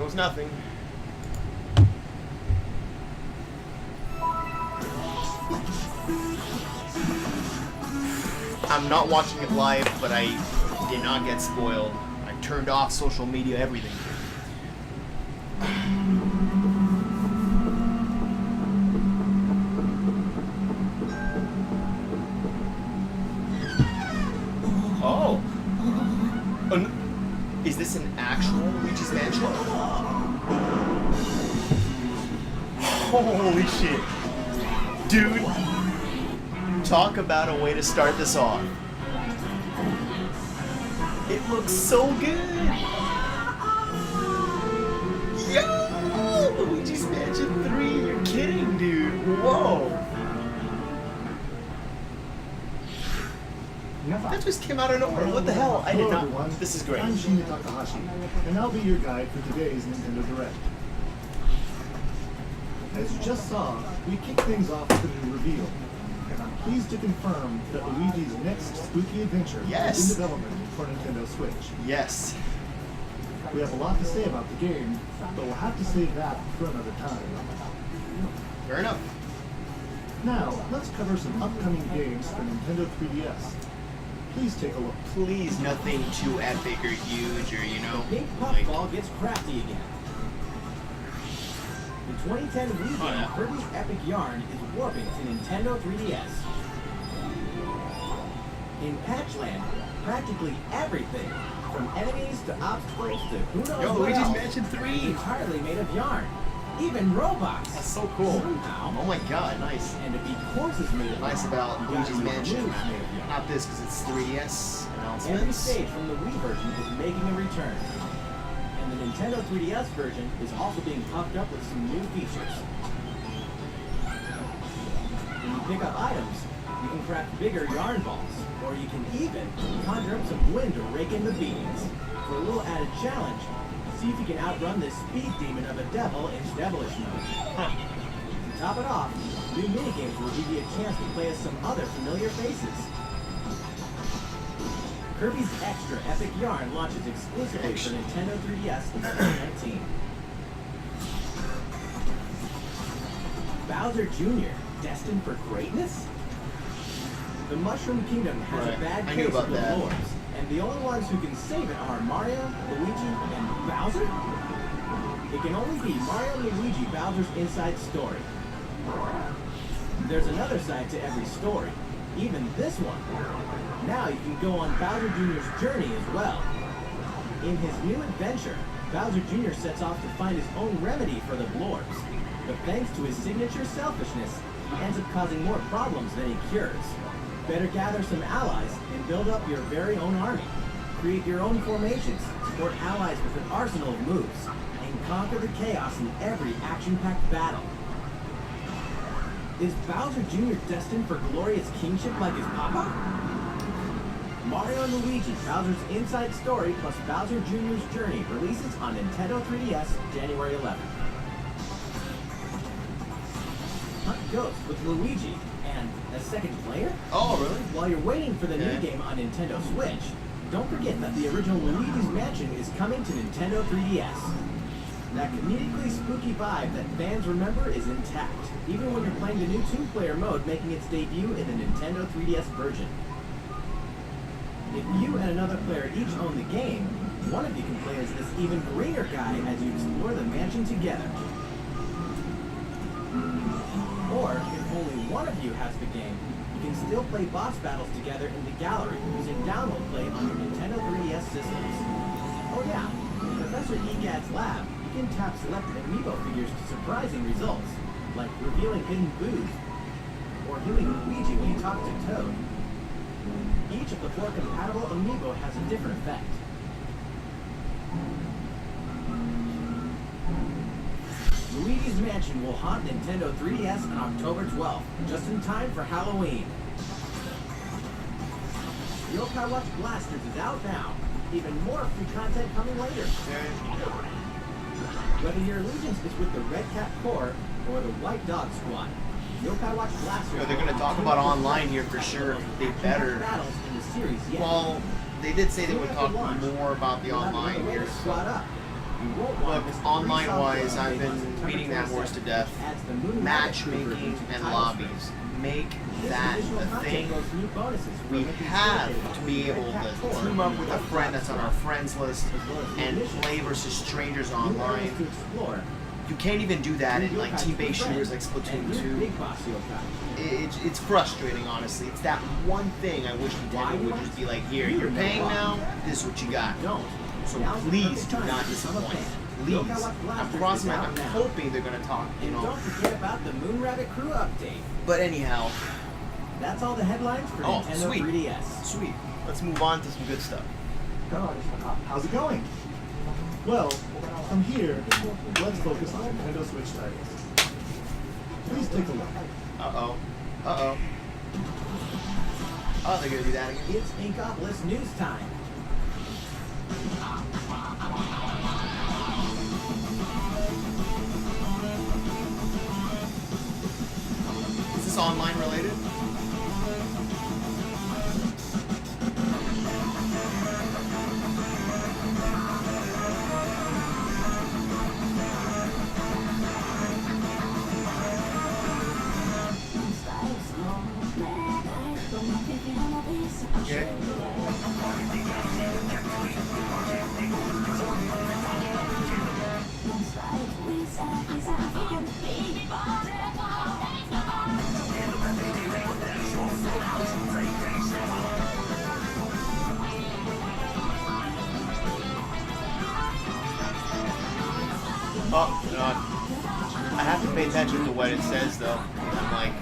goes nothing. I'm not watching it live, but I did not get spoiled. I turned off social media, everything. Oh! Is this an actual Luigi's Mansion? Holy shit. Dude, talk about a way to start this off. It looks so good. Yo! Luigi's Mansion 3, you're kidding, dude. Whoa. That just came out of nowhere. What the hell? I did not. Everyone. This is great. I'm Shinya Takahashi, and I'll be your guide for today's Nintendo Direct. As you just saw, we kicked things off with a new reveal, and I'm pleased to confirm that Luigi's next spooky adventure is in development for Nintendo Switch. Yes. We have a lot to say about the game, but we'll have to save that for another time. Fair enough. Now, let's cover some upcoming games for Nintendo 3DS. Please take a look. Please, nothing too epic or huge or, you know. Pink Puffball gets crafty again. The 2010 Wii game Kirby's Epic Yarn is warping to Nintendo 3DS. In Patchland, practically everything, from enemies to obstacles to who knows what Luigi's else, Mansion 3! is entirely made of yarn. Even robots! That's so cool. Somehow. Oh my god, nice. And to be courses made of Nice yarn. about You got Luigi's new Mansion. moves made of yarn. Not this, because it's 3DS Every announcements. stage from the Wii version is making a return. And the Nintendo 3DS version is also being pumped up with some new features. When you pick up items, you can craft bigger yarn balls, or you can even conjure up some wind to rake in the beans. For a little added challenge, see if you can outrun this speed demon of a devil in devilish mode. To top it off, new minigames will give you a chance to play as some other familiar faces. Kirby's Extra Epic Yarn launches exclusively for Nintendo 3DS in 2019. Bowser Jr., destined for greatness? The Mushroom Kingdom has a bad I knew case about of the that. lords, and the only ones who can save it are Mario, Luigi, and Bowser? It can only be Mario and Luigi Bowser's inside story. There's another side to every story, even this one. Now you can go on Bowser Jr.'s journey as well. In his new adventure, Bowser Jr. sets off to find his own remedy for the Blorps. But thanks to his signature selfishness, he ends up causing more problems than he cures. Better gather some allies and build up your very own army. Create your own formations, support allies with an arsenal of moves, and conquer the chaos in every action-packed battle. Is Bowser Jr. destined for glorious kingship like his papa? Mario and Luigi, Bowser's Inside Story plus Bowser Jr.'s Journey releases on Nintendo 3DS January 11th. Hunt Ghost with Luigi and a second player? Oh, really? While you're waiting for the new game on Nintendo Switch, don't forget that the original Luigi's Mansion is coming to Nintendo 3DS. That comedically spooky vibe that fans remember is intact, even when you're playing the new two-player mode making its debut in the Nintendo 3DS version. If you and another player each own the game, one of you can play as this even greener guy as you explore the mansion together. Or, if only one of you has the game, you can still play boss battles together in the gallery using download play on your Nintendo 3DS systems. Oh yeah, in Professor Egad's lab, you can tap selected amiibo figures to surprising results, like revealing hidden booze, or healing Luigi when you talk to Toad. Each of the 4 compatible amiibo has a different effect. Luigi's Mansion will haunt Nintendo 3DS on October 12th, just in time for Halloween. Yokai Watch Blasters is out now. Even more free content coming later. Whether your allegiance is with the Red Cat Corps or the White Dog Squad, Yokai Watch Blasters. They're going to talk about online here for sure. They better. Battles in the series yet. Well, they did say they would talk more about the online here. Squad up. You won't want Look, this online-wise, free I've software been update on beating that September horse to 22nd. death. Adds the Moon Rabbit Matchmaking version to and title lobbies. scripts. Make This that additional a content thing. boasts new bonuses for We looking have dedicated to be able Red Cat to Tour team up and with a White friend Cat that's on Tour, our friends list as well as new and missions, play versus strangers new online. areas to explore, You can't even do that in new like yokai team-based to befriend, shooters like Splatoon and new 2. Big Boss yokai. It's frustrating, honestly. It's that one thing I wish Why Nintendo you would want just be like, to? here, You you're know paying why. now, this is what you got. Don't. So Now's the please perfect do time not to become a disappoint. fan. Please. Yokai Watch I'm Blasters crossing is my, out I'm now. hoping they're gonna talk, you And know. don't forget about the Moon Rabbit Crew update. But anyhow, That's all the headlines for Oh, Nintendo sweet. 3DS. sweet. Let's move on to some good stuff. How's it going? Well, from here, let's focus on Nintendo Switch titles. Please take a look. Uh-oh. Uh-oh. Oh, they're gonna do that again. It's Inkopolis news time. Is this online related? Okay. Oh, God. I have to pay attention to what it says, though. I'm like,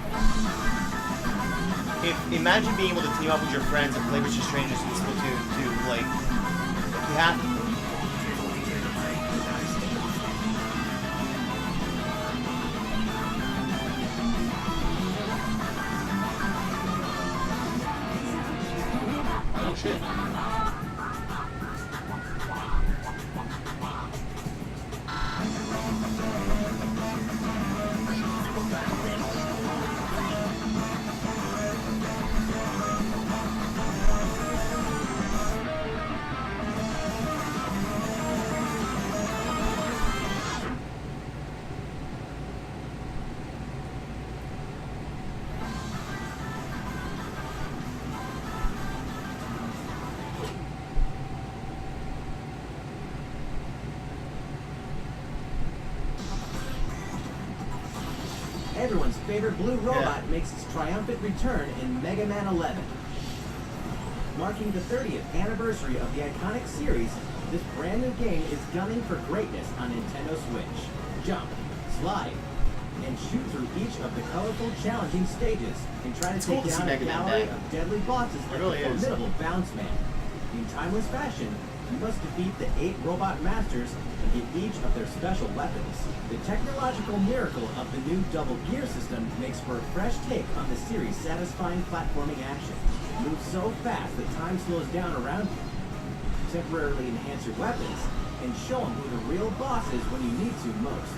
imagine being able to team up with your friends and play versus strangers in Splatoon 2. Like, you have to. Oh, shit. Everyone's favorite blue robot makes its triumphant return in Mega Man 11. Marking the 30th anniversary of the iconic series, this brand new game is gunning for greatness on Nintendo Switch. Jump, slide, and shoot through each of the colorful, challenging stages, and try to It's cool take to see down a Mega Man gallery back. of deadly bosses like really the is. formidable Bounce Man. In timeless fashion, you must defeat the 8 robot masters and get each of their special weapons. The technological miracle of the new double gear system makes for a fresh take on the series' satisfying platforming action. Move so fast that time slows down around you. Temporarily enhance your weapons and show them who the real boss is when you need to most.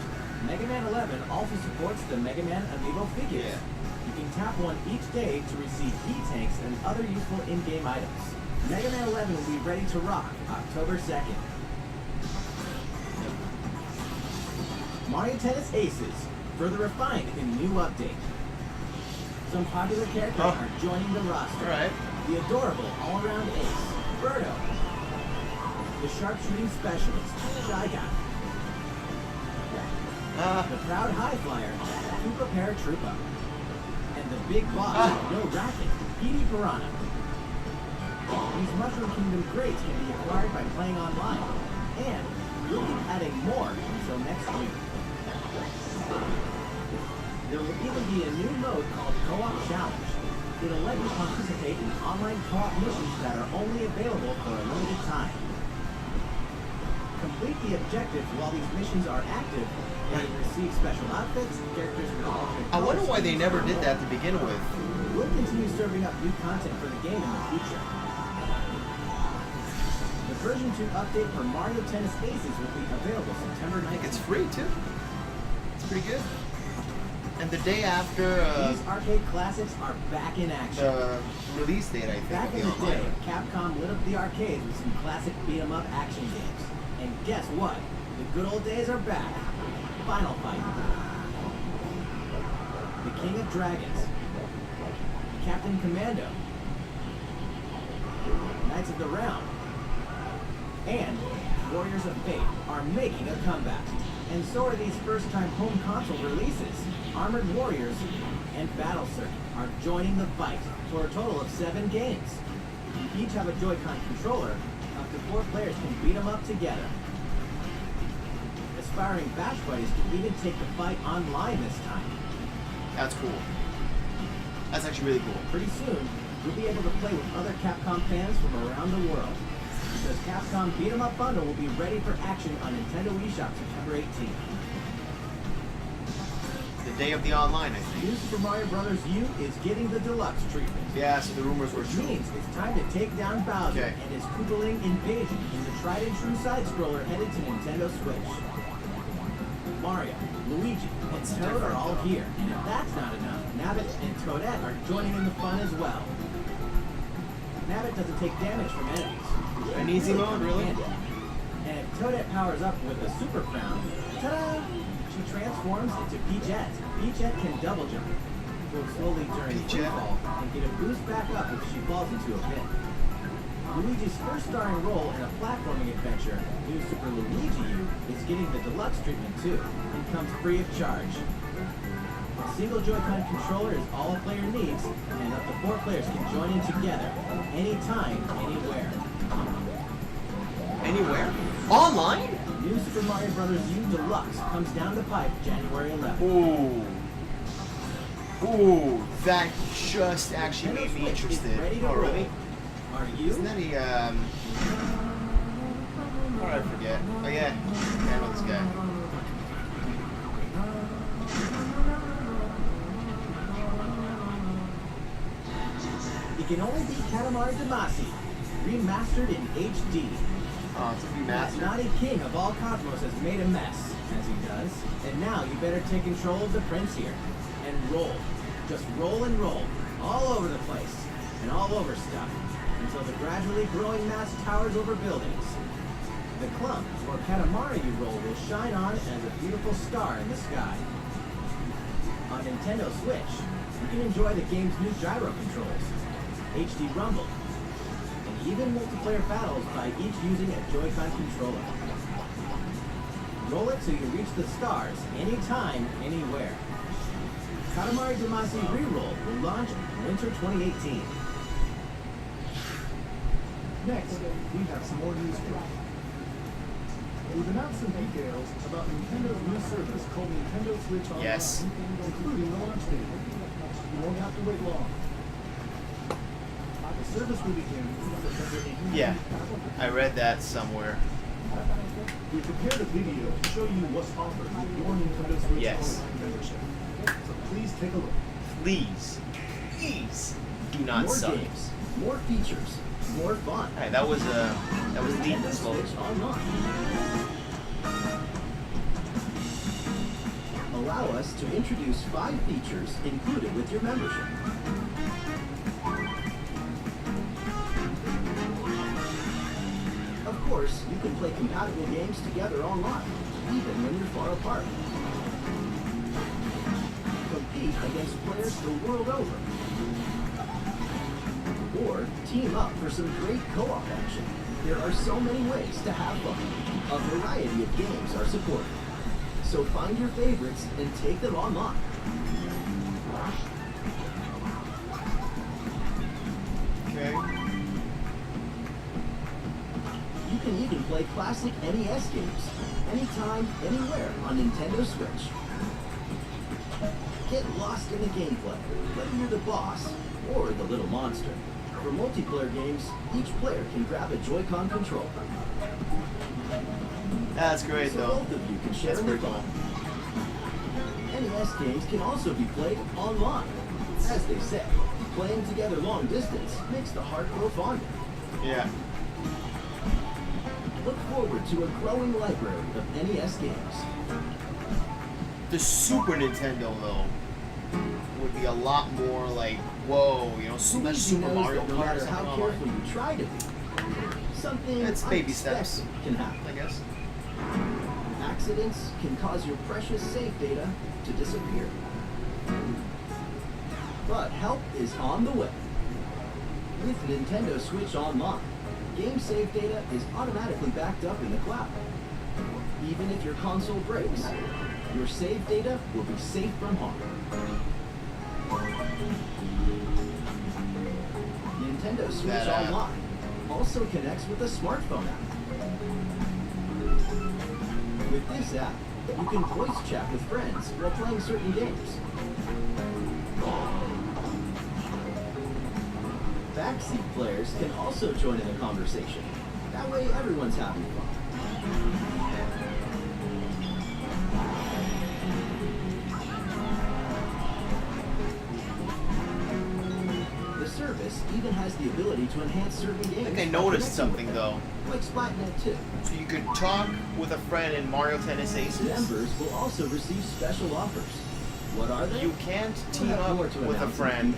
Mega Man 11 also supports the Mega Man Amiibo figures. Yeah. You can tap one each day to receive E-tanks and other useful in-game items. Mega Man 11 will be ready to rock October 2nd. Mario Tennis Aces, further refined in new update. Some popular characters are joining the roster. Alright. The adorable all-around ace, Birdo. The sharpshooting specialist, Shy Guy. The proud high flyer, Koopa Paratroopa. And the big boss, no racket, Petey Piranha. These Mushroom Kingdom crates can be acquired by playing online. And we'll be adding more until next week. There will even be a new mode called Co-op Challenge. It'll let you participate in online co-op missions that are only available for a limited time. Complete the objectives while these missions are active, and you receive special outfits, characters with alternate I wonder colors. why they never did that to begin with. We'll continue serving up new content for the game in the future. The version 2 update for Mario Tennis Aces will be available September 9th. I think it's free, too. It's pretty good. And the day after These arcade classics are back in action. the release date, I think, Back will in be the day, online. Capcom lit up the arcades with some classic beat-em-up action games. And guess what? The good old days are back. Final fight. The King of Dragons. Captain Commando. Knights of the Realm. And Warriors of Fate are making a comeback. And so are these first-time home console releases. Armored Warriors and Battle Circuit are joining the fight for a total of 7 games. Each have a Joy-Con controller. Up to 4 players can beat them up together. Aspiring Bash Buddies can even take the fight online this time. That's cool. That's actually really cool. Pretty soon, you'll be able to play with other Capcom fans from around the world. Because Capcom Beat 'em Up Bundle will be ready for action on Nintendo eShop September 18th. The day of the online, I think. New Super Mario Bros. U is getting the deluxe treatment. Yeah, so the rumors were Which true. means it's time to take down Bowser and his Koopaling invasion in the tried and true side-scroller headed to Nintendo Switch. Mario, Luigi, and Toad are all here. And if that's not enough, Nabbit and Toadette are joining in the fun as well. Nabbit doesn't take damage from enemies. An easy mode, really? And if Toadette powers up with a Super Crown, ta-da! She transforms into Peachette. Peachette can double jump, float slowly during Peachette. fall, and get a boost back up if she falls into a pit. Luigi's first starring role in a platforming adventure, New Super Luigi U, is getting the deluxe treatment too, and comes free of charge. A single Joy-Con controller is all a player needs, and up to 4 players can join in together, anytime, anywhere. Anywhere? Online? New Super Mario Bros. U Deluxe comes down the pipe January 11th. Ooh. Ooh, that just actually made me interested. Oh, really? Are you? Isn't that a, what did I forget? Oh, yeah. I know this guy. It can only be Katamari Damacy, remastered in HD. Oh, it's a That remaster. naughty king of all cosmos has made a mess, as he does. And now you better take control of the prince here. And roll. Just roll and roll. All over the place. And all over stuff. Until the gradually growing mass towers over buildings. The clump, or Katamari you roll, will shine on as a beautiful star in the sky. On Nintendo Switch, you can enjoy the game's new gyro controls, HD rumble, and even multiplayer battles by each using a Joy-Con controller. Roll it till you reach the stars, anytime, anywhere. Katamari Damacy Reroll will launch winter 2018. Next, we have some more news for you. We've announced some details about Nintendo's new service called Nintendo Switch Online, Yes. including the launch date. You won't have to wait long. The service will begin September 18th. Yeah, I read that somewhere. We prepared a video to show you what's offered with your Nintendo Switch Yes. Online membership. So please take a look. Please, do not More suck. games, more features, more fun. Alright, that was neat. Nintendo This little. Switch Online. Allow us to introduce 5 features included with your membership. Of course, you can play compatible games together online, even when you're far apart. Compete against players the world over. Or team up for some great co-op action. There are so many ways to have fun. A variety of games are supported. So find your favorites and take them online. Okay. You can even play classic NES games anytime, anywhere on Nintendo Switch. Get lost in the gameplay, whether you're the boss or the little monster. For multiplayer games, each player can grab a Joy-Con controller. That's great, So though. both of you can share That's in the pretty fun. NES games can also be played online. As they say, playing together long distance makes the heart grow fonder. Yeah. Look forward to a growing library of NES games. The Super Nintendo, though, would be a lot more like, whoa, you know, so much Luigi Super knows Mario that no Kart or matter how something careful online. you try to be, something It's baby steps, unexpected can happen. I guess. accidents can cause your precious save data to disappear. But help is on the way. With Nintendo Switch Online, game save data is automatically backed up in the cloud. Even if your console breaks, your save data will be safe from harm. Nintendo Switch Online also connects with a smartphone app. With this app, you can voice chat with friends while playing certain games. Backseat players can also join in the conversation. That way everyone's having fun. The service even has the ability to enhance certain games. I think I noticed something though. Like Splatnet 2. So you could talk with a friend in Mario Tennis Aces. Members will also receive special offers. What are they? You can't team up with a friend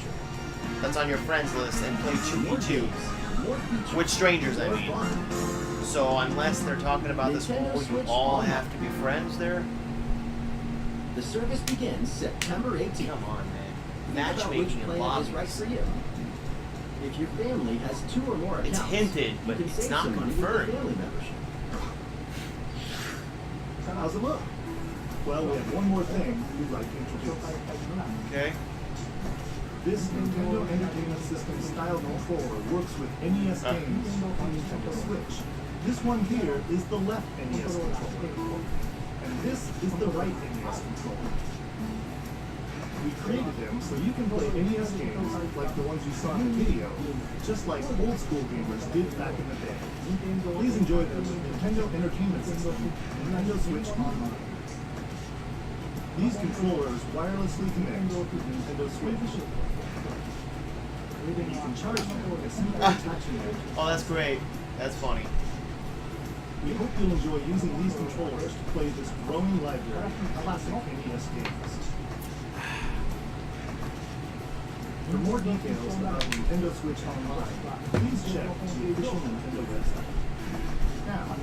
that's on your friends list and play 2v2 with strangers, I mean. So unless they're talking about this whole you all have to be friends there. The service begins September 18th. Come on, man. Matchmaking in is lobbies. right for you. If your family has 2 or more accounts, It's hinted, but you can it's save not some money with confirmed. the family membership. How's it look? Well, we have one more thing we'd like to introduce. Okay. This Nintendo Entertainment System style controller works with NES games on Nintendo Switch. This one here is the left NES controller, and this is the right NES controller. We created them so you can play NES games like the ones you saw in the video, just like old school gamers did back in the day. Please enjoy the Nintendo Entertainment System, Nintendo Switch Online. These controllers wirelessly connect to Nintendo Switch. You can charge them with a simple attachment. Oh, that's great. That's funny. We hope you'll enjoy using these controllers to play this growing library of classic NES games. For more details about Nintendo Switch Online, please check the official Nintendo website. Now,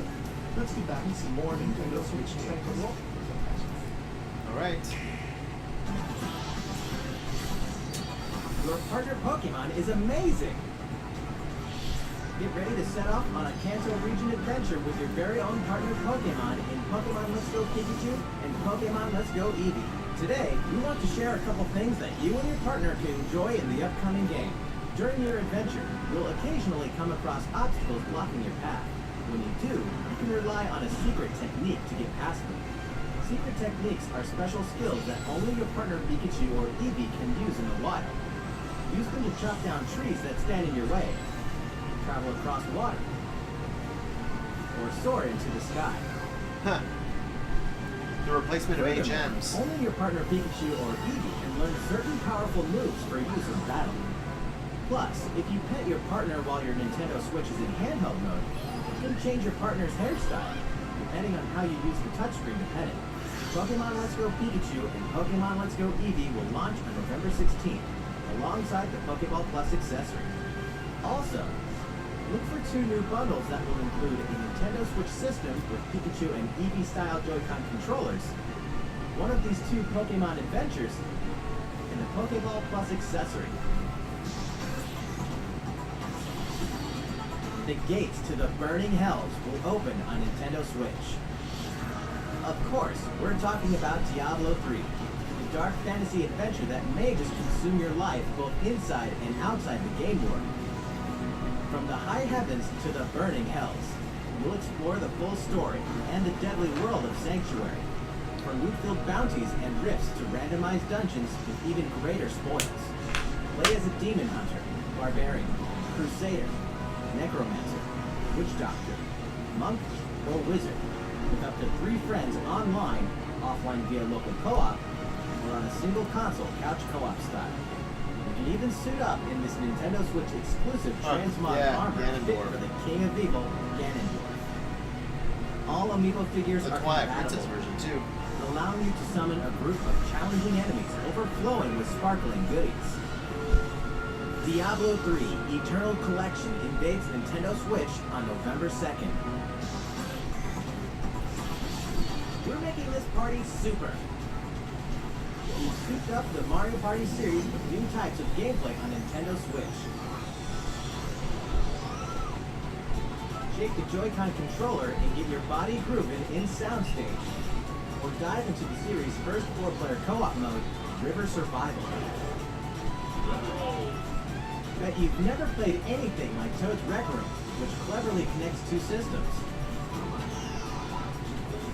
let's get back to some more Nintendo Switch games. Alright. Your partner Pokemon is amazing! Get ready to set off on a Kanto region adventure with your very own partner Pokemon in Pokemon Let's Go Pikachu and Pokemon Let's Go Eevee. Today, we want to share a couple things that you and your partner can enjoy in the upcoming game. During your adventure, you'll occasionally come across obstacles blocking your path. When you do, you can rely on a secret technique to get past them. Secret techniques are special skills that only your partner Pikachu or Eevee can use in the wild. Use them to chop down trees that stand in your way, travel across water, or soar into the sky. Huh. The replacement of Furthermore, HMs. only your partner Pikachu or Eevee can learn certain powerful moves for use in battle. Plus, if you pet your partner while your Nintendo Switch is in handheld mode, you can change your partner's hairstyle, depending on how you use the touchscreen to pet it. Pokemon Let's Go Pikachu and Pokemon Let's Go Eevee will launch on November 16th, alongside the Pokeball Plus accessory. Also, look for 2 new bundles that will include a Nintendo Switch system with Pikachu and Eevee-style Joy-Con controllers, one of these 2 Pokemon adventures, and the Pokeball Plus accessory. The gates to the Burning Hells will open on Nintendo Switch. Of course, we're talking about Diablo 3, the dark fantasy adventure that may just consume your life both inside and outside the game world. From the high heavens to the burning hells, we'll explore the full story and the deadly world of Sanctuary. From loot-filled bounties and rifts to randomized dungeons with even greater spoils. Play as a demon hunter, barbarian, crusader, necromancer, witch doctor, monk, or wizard, with up to 3 friends online, offline via local co-op, or on a single console couch co-op style. You can even suit up in this Nintendo Switch exclusive transmog armor fit for the King of Evil, Ganondorf. All amiibo figures are compatible, version too. allowing you to summon a group of challenging enemies overflowing with sparkling goodies. Diablo 3 Eternal Collection invades Nintendo Switch on November 2nd. We're making this party super. We've souped up the Mario Party series with new types of gameplay on Nintendo Switch. Shake the Joy-Con controller and get your body grooving in Soundstage. Or dive into the series' first 4-player co-op mode, River Survival. Bet you've never played anything like Toad's Rec Room, which cleverly connects two systems.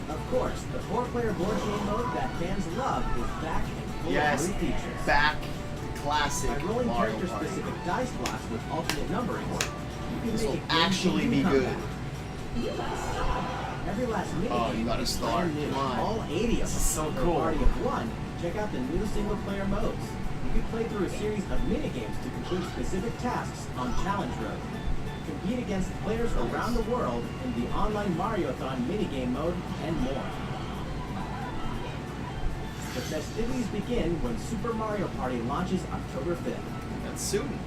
Of course, the 4-player board game mode that fans love is back and full of new features. Back classic By rolling Mario Party. character-specific dice blocks with alternate numberings, you can This make will a actually be game-changing good. comeback. Every last minute Oh, you game gotta is start. brand new. Come on. All 80 of them. This is so For cool. a party of one, check out the new single-player modes. You can play through a series of mini-games to complete specific tasks on Challenge Road. Compete against players around the world in the online Mario-thon minigame mode and more. The festivities begin when Super Mario Party launches October 5th. That's soon.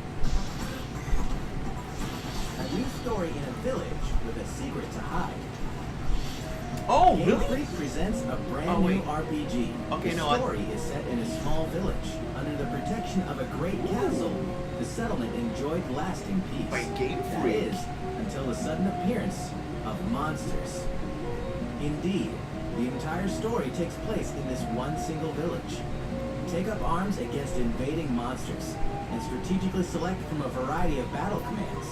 A new story in a village with a secret to hide. Oh, Game really? Freak presents a brand Oh, new wait. RPG. Okay, the no, story is set in a small village. Under the protection of a great castle, the settlement enjoyed lasting peace. Wait, Game That Freak? is, until the sudden appearance of monsters. Indeed, the entire story takes place in this one single village. Take up arms against invading monsters, and strategically select from a variety of battle commands.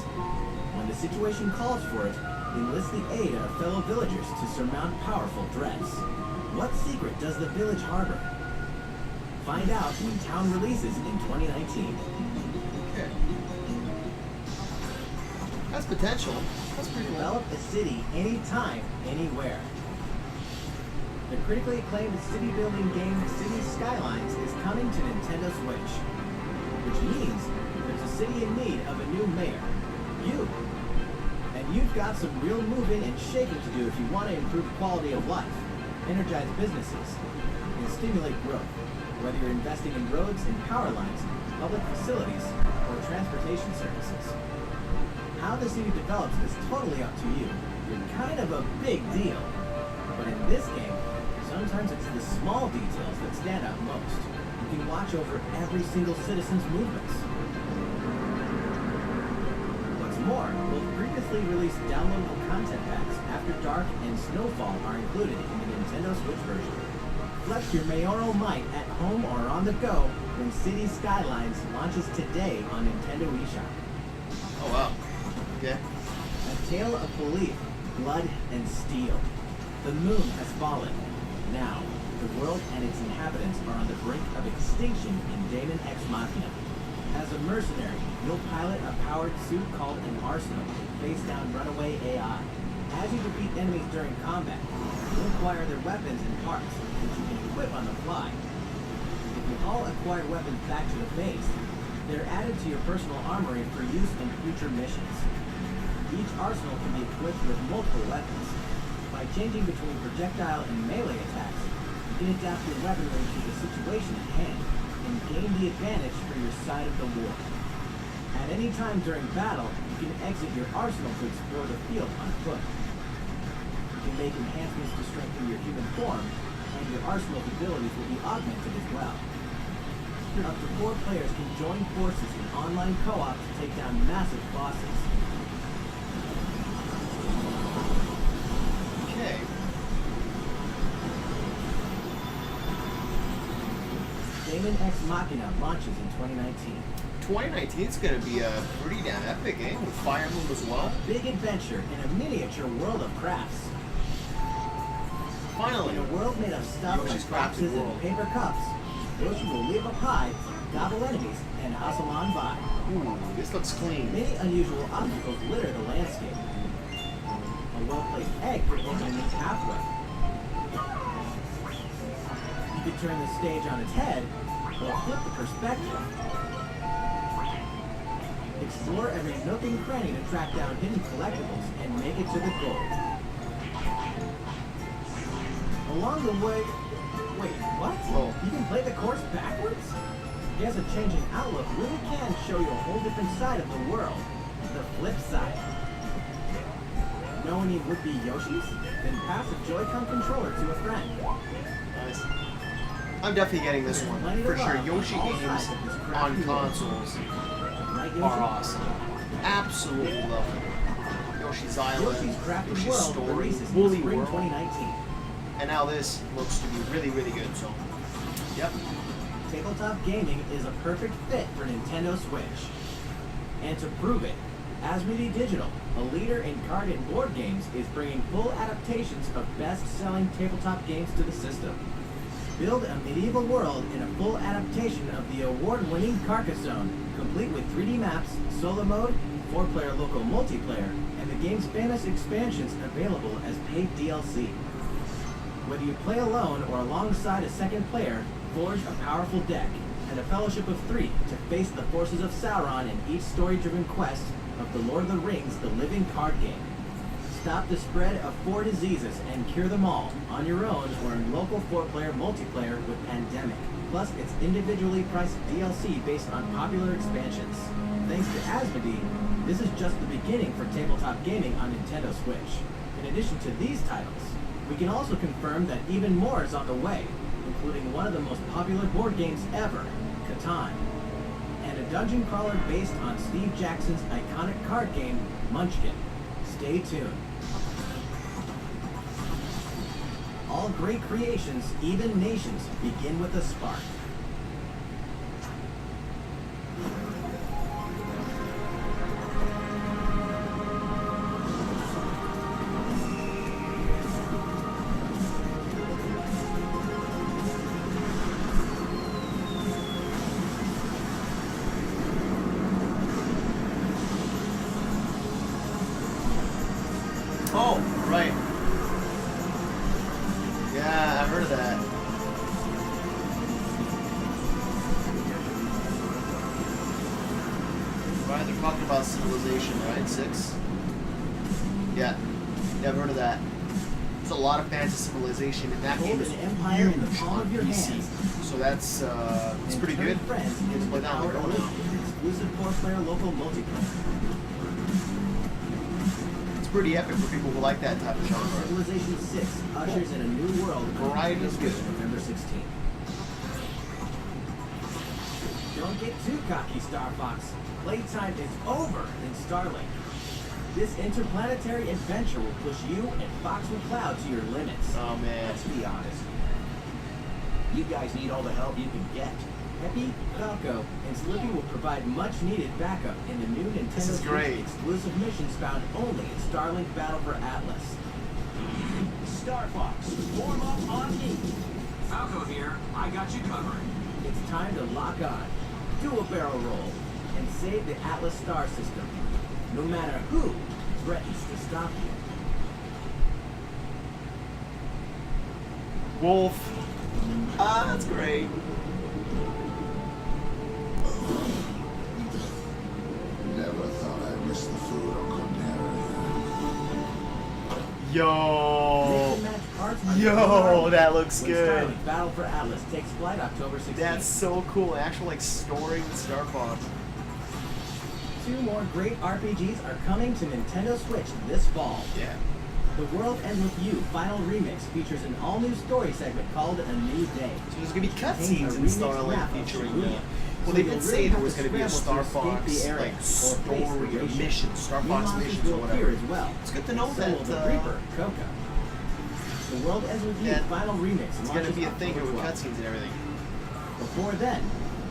When the situation calls for it, enlist the aid of fellow villagers to surmount powerful threats. What secret does the village harbor? Find out when town releases in 2019. Okay. That's potential. That's pretty cool. Develop a city anytime, anywhere. The critically acclaimed city-building game City Skylines is coming to Nintendo Switch, which means there's a city in need of a new mayor. You. And you've got some real moving and shaking to do if you want to improve quality of life, energize businesses, and stimulate growth, whether you're investing in roads and power lines, public facilities, or transportation services. How the city develops is totally up to you. You're kind of a big deal. But in this game, sometimes it's the small details that stand out most. You can watch over every single citizen's movements. What's more, both previously released downloadable content packs, After Dark and Snowfall, are included in the Nintendo Switch version. Flex your mayoral might at home or on the go when City Skylines launches today on Nintendo eShop. Oh, wow. Okay. A tale of belief, blood, and steel. The moon has fallen. Now, the world and its inhabitants are on the brink of extinction in Daemon Ex Machina. As a mercenary, you'll pilot a powered suit called an Arsenal to face down runaway AI. As you defeat enemies during combat, you'll acquire their weapons and parts, which you can equip on the fly. If you all acquire weapons back to the base, they're added to your personal armory for use in future missions. Each arsenal can be equipped with multiple weapons. By changing between projectile and melee attacks, you can adapt your weaponry to the situation at hand and gain the advantage for your side of the war. At any time during battle, you can exit your arsenal to explore the field on foot. You can make enhancements to strengthen your human form, and your arsenal's abilities will be augmented as well. Up to 4 players can join forces in online co-op to take down massive bosses. Okay. Daemon Ex Machina launches in 2019. 2019 is going to be a pretty damn epic game with Fire Emblem as well. Big adventure in a miniature world of crafts. Finally. In a world made of stuff Yoshi's like Crafted boxes World. and paper cups, Yoshi will leave up high, gobble enemies, and hustle on by. Ooh, this looks clean. Many unusual obstacles litter the landscape. A well-placed egg could open a new pathway. You could turn the stage on its head, or flip the perspective. Explore every nook and cranny to track down hidden collectibles and make it to the goal. Along the way... Wait, what? Whoa. You can play the course backwards? Guess a changing outlook really can show you a whole different side of the world. The flip side. know any would-be Yoshis? Then pass a Joy-Con controller to a friend. Nice. I'm definitely getting this one for sure. Yoshi games on consoles are awesome. Absolutely love them. Yoshi's Island, Yoshi's Crafted Yoshi's World Story, releases in Woolly spring World, 2019. and now this looks to be really, really good. So, yep. Tabletop gaming is a perfect fit for Nintendo Switch. And to prove it, Asmodee Digital, a leader in card and board games, is bringing full adaptations of best-selling tabletop games to the system. Build a medieval world in a full adaptation of the award-winning Carcassonne, complete with 3D maps, solo mode, 4-player local multiplayer, and the game's famous expansions available as paid DLC. Whether you play alone or alongside a second player, forge a powerful deck and a fellowship of 3 to face the forces of Sauron in each story-driven quest of The Lord of the Rings: The Living Card Game. Stop the spread of 4 diseases and cure them all on your own or in local 4-player multiplayer with Pandemic. Plus, it's individually priced DLC based on popular expansions. Thanks to Asmodee, this is just the beginning for tabletop gaming on Nintendo Switch. In addition to these titles, we can also confirm that even more is on the way, including one of the most popular board games ever, Catan, and a dungeon crawler based on Steve Jackson's iconic card game, Munchkin. Stay tuned. All great creations, even nations, begin with a spark. Oh, right. Yeah, I've heard of that. Right, they're talking about Civilization, right? 6? Yeah. Yeah, I've heard of that. There's a lot of fans of Civilization, and that game is Hold an empire in the huge palm on of your PC. hands. So that's it's pretty good. Friends You into can play the that on power the go of now. exclusive 4-player local multiplayer. It's pretty epic for people who like that type of genre. Civilization 6 ushers in a new world on Variety Nintendo is Switch good. November 16th. Don't get too cocky, Star Fox. Playtime is over in Starlink. This interplanetary adventure will push you and Fox McCloud to your limits. Oh man. Let's be honest. You guys need all the help you can get. Peppy, Falco, and Slippy will provide much-needed backup in the new Nintendo This is Switch great. exclusive missions found only in Starlink Battle for Atlas. Star Fox, warm up on me. Falco here. I got you covered. It's time to lock on, do a barrel roll, and save the Atlas star system. No matter who threatens to stop you. Wolf. Ah, that's great. Never thought I'd miss the food on Corneria. Yo. Mix and match cards on Yo, your that looks when good. Starlink Battle for Atlas takes flight October 16th. That's so cool. An actual like story with Star Fox. 2 more great RPGs are coming to Nintendo Switch this fall. Yeah. The World Ends With You Final Remix features an all-new story segment called A New Day. So there's gonna be Contains cutscenes a in remixed Starlink map of featuring Shibuya. well, So they you'll did say really there have was to going to be a scramble Star to escape Fox the area like or face story or migration. mission, Star New Fox monsters missions or will appear whatever. as well. It's good to know So that will the Reaper, Coca. The World Ends With You that Final Remix it's going to launches be a thing October with 12th. cutscenes and everything. Before then,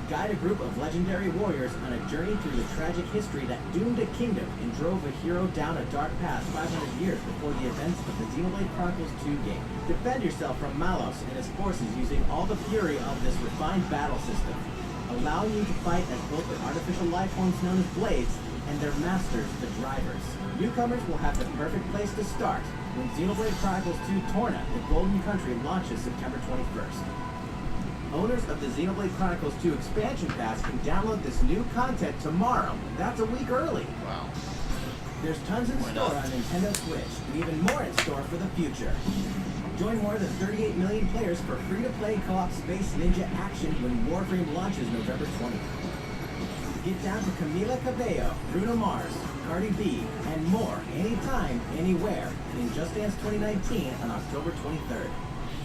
guide a group of legendary warriors on a journey through the tragic history that doomed a kingdom and drove a hero down a dark path 500 years before the events of the Xenoblade Chronicles 2 game. Defend yourself from Malos and his forces using all the fury of this refined battle system, allowing you to fight as both the artificial life forms known as blades and their masters, the drivers. Newcomers will have the perfect place to start when Xenoblade Chronicles 2 Torna, the Golden Country, launches September 21st. Owners of the Xenoblade Chronicles 2 expansion pass can download this new content tomorrow. That's a week early. Wow. There's tons in Why store not? on Nintendo Switch, and even more in store for the future. Join more than 38 million players for free-to-play co-op Space Ninja action when Warframe launches November 20th. Get down to Camila Cabello, Bruno Mars, Cardi B, and more anytime, anywhere in Just Dance 2019 on October 23rd.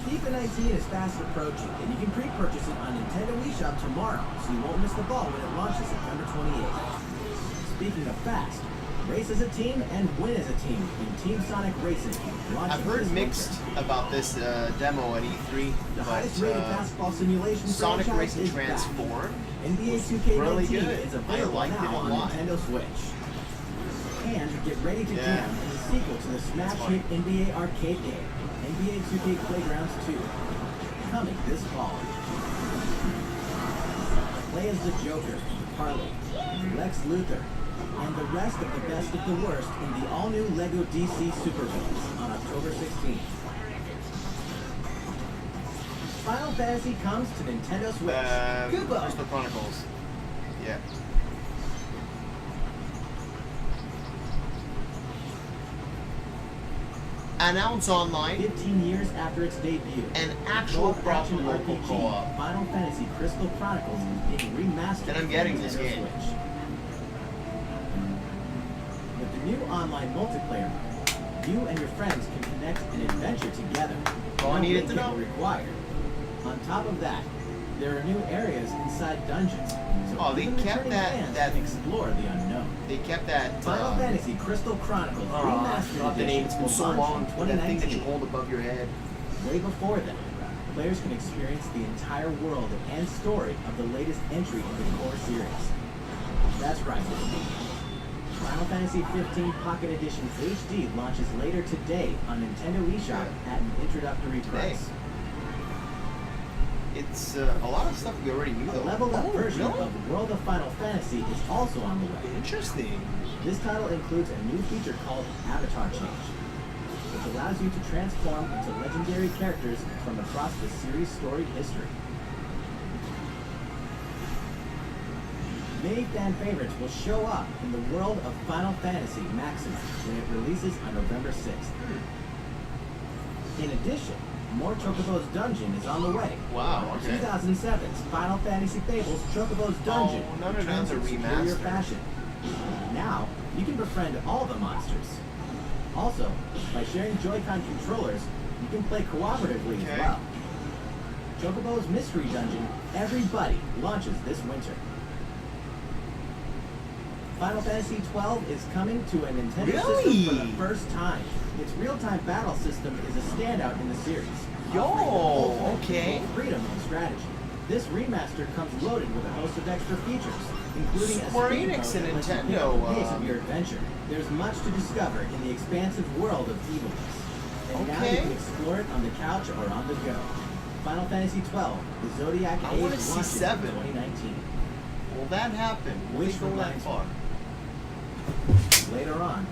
FIFA 19 is fast approaching, and you can pre-purchase it on Nintendo eShop tomorrow, so you won't miss the ball when it launches September 28th. Speaking of fast, race as a team and win as a team in Team Sonic Racing. I've heard mixed about this demo at E3, The but highest rated basketball simulation Sonic franchise Racing is back. Transform NBA was 2K19 really good. is I available liked it now a on lot. Nintendo Switch. And get ready to Yeah. jam in the sequel to the smash hit NBA arcade game, NBA 2K Playgrounds 2, coming this fall. Play as the Joker, Harley, Lex Luthor, and the rest of the best of the worst in the all-new LEGO DC Supervillains on October 16th. Final Fantasy comes to Nintendo Switch. Goodbye. Crystal Chronicles. Yeah. Announce online 15 years after its debut, an actual proper action local RPG, co-op. Final Fantasy Crystal Chronicles is being remastered And I'm for getting Nintendo this game. Switch. With the new online multiplayer mode, you and your friends can connect and adventure together. All I No needed to link know. required. On top of that, there are new areas inside dungeons. So Oh, they even kept returning that- fans that- can explore the unknown. They kept that. Final Fantasy Crystal Chronicles I Remastered forgot the name. Edition It's been will so launch long. in That thing that you 2019. hold above your head. Way before then, players can experience the entire world and story of the latest entry in the core series. That's right. Final Fantasy 15 Pocket Edition HD launches later today on Nintendo eShop at an introductory price. It's a lot of stuff we already knew A though. leveled up Oh, version really? of World of Final Fantasy is also on the way. Interesting. This title includes a new feature called Avatar Change, which allows you to transform into legendary characters from across the series' storied history. Many fan favorites will show up in the world of Final Fantasy Maximum when it releases on November 6th. In addition, more Chocobo's Dungeon is on the way. Wow, okay. 2007's Final Fantasy Fables Chocobo's Dungeon Oh, none of returns those are in superior remastered. fashion. Now, you can befriend all the monsters. Also, by sharing Joy-Con controllers, you can play cooperatively as Okay. well. Chocobo's Mystery Dungeon, Everybody, launches this winter. Final Fantasy XII is coming to a Nintendo system for the Really? first time. Its real-time battle system is a standout in the series. Yo, offering the ultimate okay. control freedom and strategy. This remaster comes loaded with a host of extra features, including a Square speed Enix mode and that lets you pick Nintendo, up the pace of your adventure. There's much to discover in the expansive world of evilness. And now you Okay. can explore it on the couch or on the go. Final Fantasy XII, the Zodiac I Age wanna see launches in 7. 2019. Will that happen? Will Which they go that reminds me. far? Later on,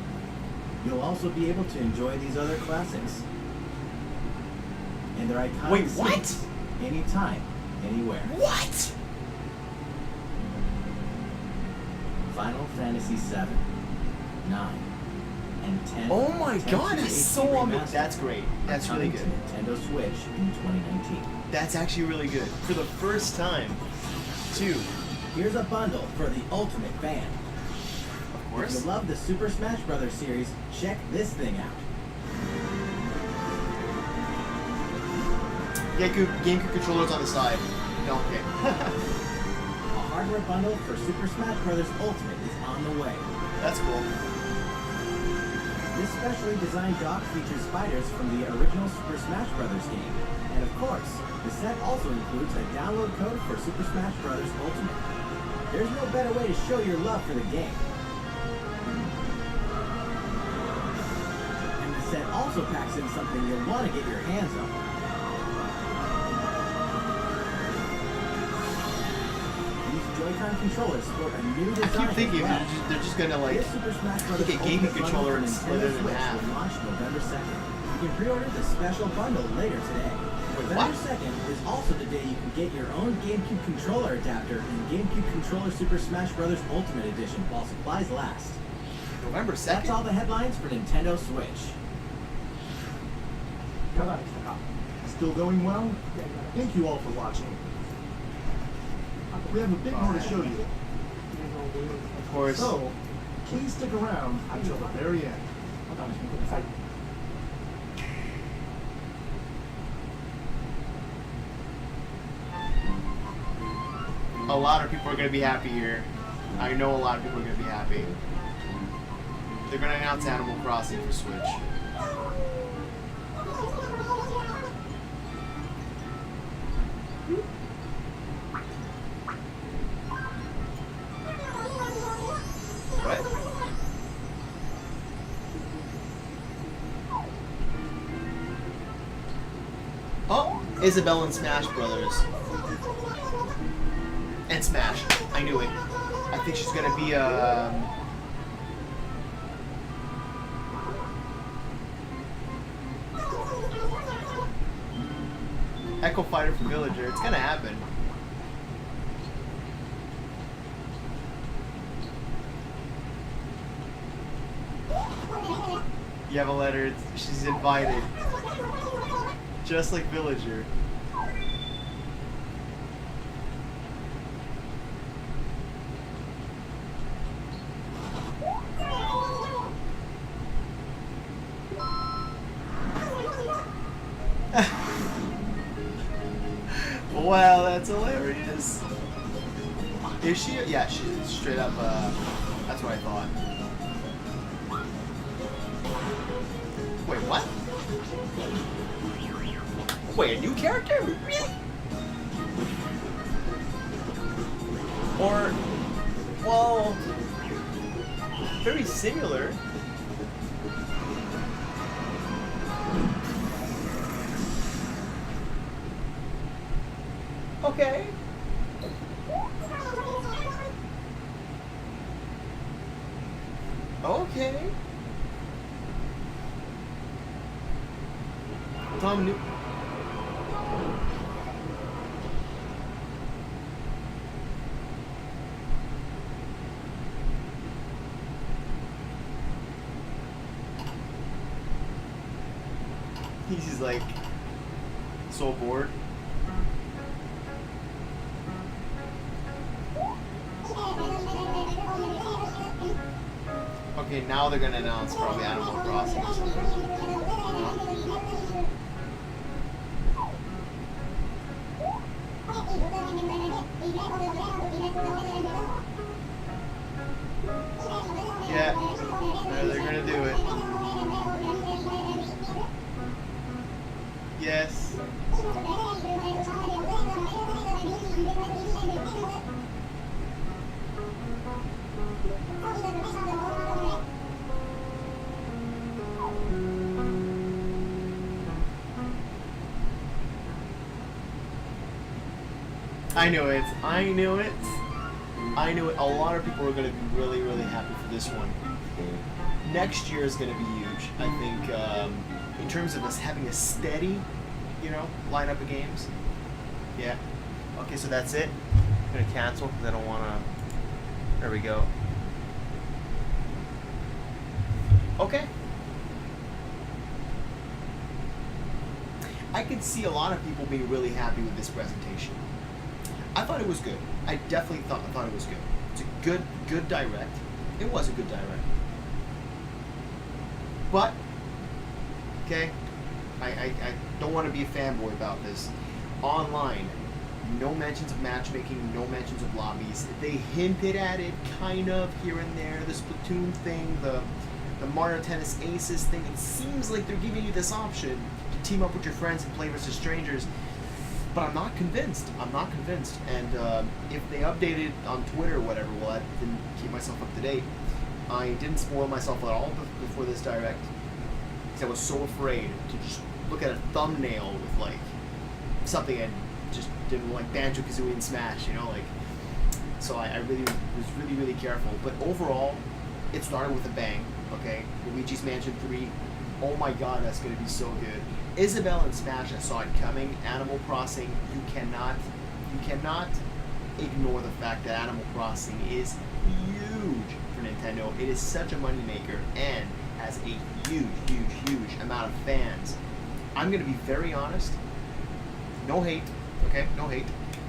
you'll also be able to enjoy these other classics and their iconic Wait, what? scenes anytime, anywhere. What? Final Fantasy VII, 9, and 10. Oh my 10 god, to that's 18 so remastered That's great. That's are really coming good. to Nintendo Switch in 2019. That's actually really good. For the first time, too. Here's a bundle for the ultimate fan. Of If you course. love the Super Smash Bros. Series, check this thing out. Yeah, GameCube controllers on the side. No, okay. A hardware bundle for Super Smash Bros. Ultimate is on the way. That's cool. This specially designed dock features spiders from the original Super Smash Bros. Game. And of course, the set also includes a download code for Super Smash Bros. Ultimate. There's no better way to show your love for the game. And the set also packs in something you'll want to get your hands on. These Joy-Con controllers sport a new I design keep thinking as well. they're just gonna like. This Super Smash Bros. take a gaming Ultimate controller bundle and for split it Nintendo in Switch half. will launch November 2nd. You can pre-order the special bundle later today. November what? 2nd is also the day you can get your own GameCube controller adapter in GameCube Controller Super Smash Bros. Ultimate Edition while supplies last. November That's all 2nd. the headlines for Nintendo Switch. Still going well? Thank you all for watching. We have a bit more to show you. Of course. So, Please stick around until the very end. A lot of people are going to be happy here. I know a lot of people are going to be happy. They're going to announce Animal Crossing for Switch. What? Oh, Isabelle and Smash Brothers. And Smash. I knew it. I think she's gonna be Echo Fighter for Villager. It's gonna happen. You have a letter. She's invited. Just like Villager. Wow, that's hilarious. Is she? Yeah, she's straight up, that's what I thought. Wait, what? Wait, a new character? Really? Or, well, very similar. Okay. Okay. Tom New. He's just like so bored. Okay, now they're gonna announce probably Animal Crossing or something. Yeah, they're gonna do it. Yes. I knew it. I knew it. I knew it. A lot of people are going to be really, really happy for this one. Next year is going to be huge. I think in terms of us having a steady, you know, lineup of games. Yeah. Okay, so that's it. I'm going to cancel because I don't want to. There we go. Okay. I could see a lot of people being really happy with this presentation. I thought it was good. I definitely thought it was good. It's a good direct. It was a good direct. But okay, I don't want to be a fanboy about this. Online, no mentions of matchmaking, no mentions of lobbies. They hinted at it kind of here and there. The Splatoon thing, the Mario Tennis Aces thing. It seems like they're giving you this option to team up with your friends and play versus strangers. But I'm not convinced. I'm not convinced. And if they updated on Twitter or whatever, well, I didn't keep myself up to date. I didn't spoil myself at all before this direct. Because I was so afraid to just look at a thumbnail with, like, something I just didn't like, Banjo-Kazooie and Smash, you know? Like, so I really was really careful. But overall, it started with a bang, okay? Luigi's Mansion 3. Oh my god, that's going to be so good. Isabelle and Smash, I saw it coming. Animal Crossing, you cannot ignore the fact that Animal Crossing is huge for Nintendo. It is such a moneymaker and has a huge amount of fans. I'm going to be very honest. No hate, okay? No hate.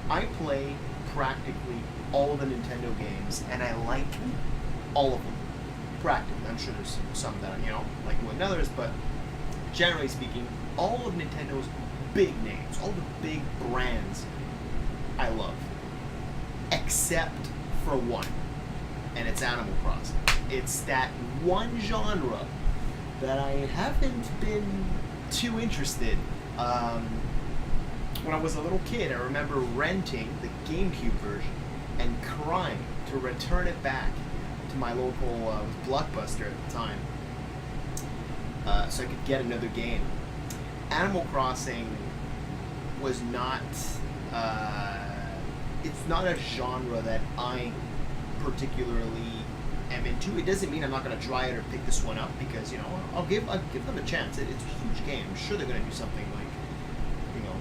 I play practically all of the Nintendo games, and I like all of them. practically. I'm sure there's some that like more than others, but generally speaking, all of Nintendo's big names, all the big brands, I love, except for one, and it's Animal Crossing. It's that one genre that I haven't been too interested. When I was a little kid, I remember renting the GameCube version and crying to return it back to my local Blockbuster at the time, so I could get another game. Animal Crossing was not, it's not a genre that I particularly am into. It doesn't mean I'm not going to try it or pick this one up, because, I'll give them a chance. It's a huge game. I'm sure they're going to do something like,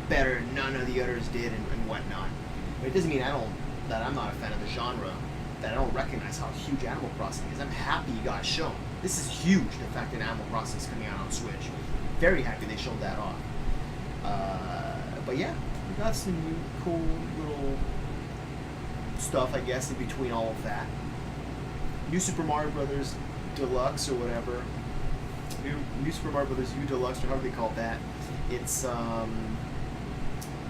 better than none of the others did and whatnot. But it doesn't mean that I'm not a fan of the genre, that I don't recognize how huge Animal Crossing is. I'm happy you got shown. This is huge, the fact that Animal Crossing is coming out on Switch. Very happy they showed that off. But yeah, we got some new cool little stuff, I guess, in between all of that. New Super Mario Brothers Deluxe or whatever. New Super Mario Brothers U Deluxe, or however they call that. It's,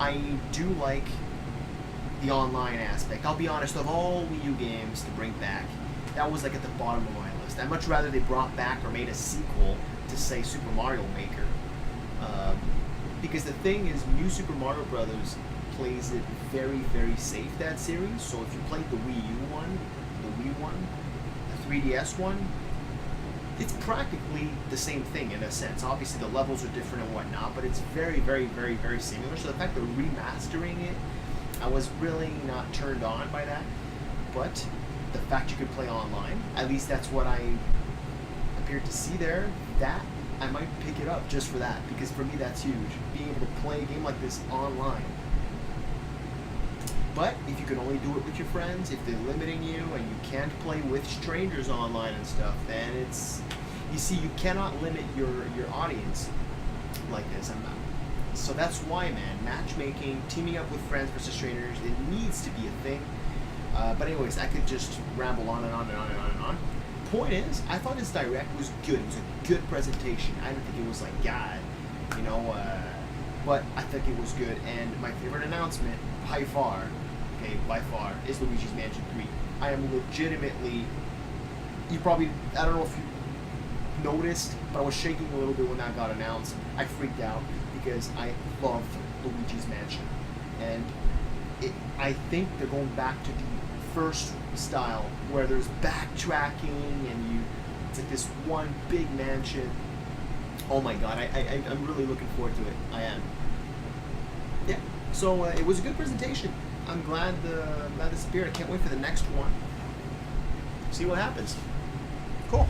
I do like the online aspect. I'll be honest, of all Wii U games to bring back, that was like at the bottom of my list. I'd much rather they brought back or made a sequel to, say, Super Mario Maker. Because the thing is, New Super Mario Brothers plays it very, very safe, that series. So if you played the Wii U one, the Wii one, the 3DS one, it's practically the same thing in a sense. Obviously the levels are different and whatnot, but it's very, very, very, very similar. So the fact that remastering it, I was really not turned on by that. But the fact you could play online, at least that's what I appeared to see there, that I might pick it up just for that, because for me that's huge, being able to play a game like this online. But if you can only do it with your friends, if they're limiting you and you can't play with strangers online and stuff, then it's, you see, you cannot limit your audience like this. So that's why, man, matchmaking, teaming up with friends versus strangers, it needs to be a thing. But anyways, I could just ramble on and on and on and on and on. Point is, I thought this direct was good. It was a good presentation. I didn't think it was like God, but I think it was good. And my favorite announcement, by far, is Luigi's Mansion 3. I am legitimately, I don't know if you noticed, but I was shaking a little bit when that got announced. I freaked out because I love Luigi's Mansion. And I think they're going back to the first style, where there's backtracking and it's like this one big mansion. Oh my god, I'm really looking forward to it. I am. Yeah, so it was a good presentation. I'm glad this appeared. I can't wait for the next one. See what happens. Cool.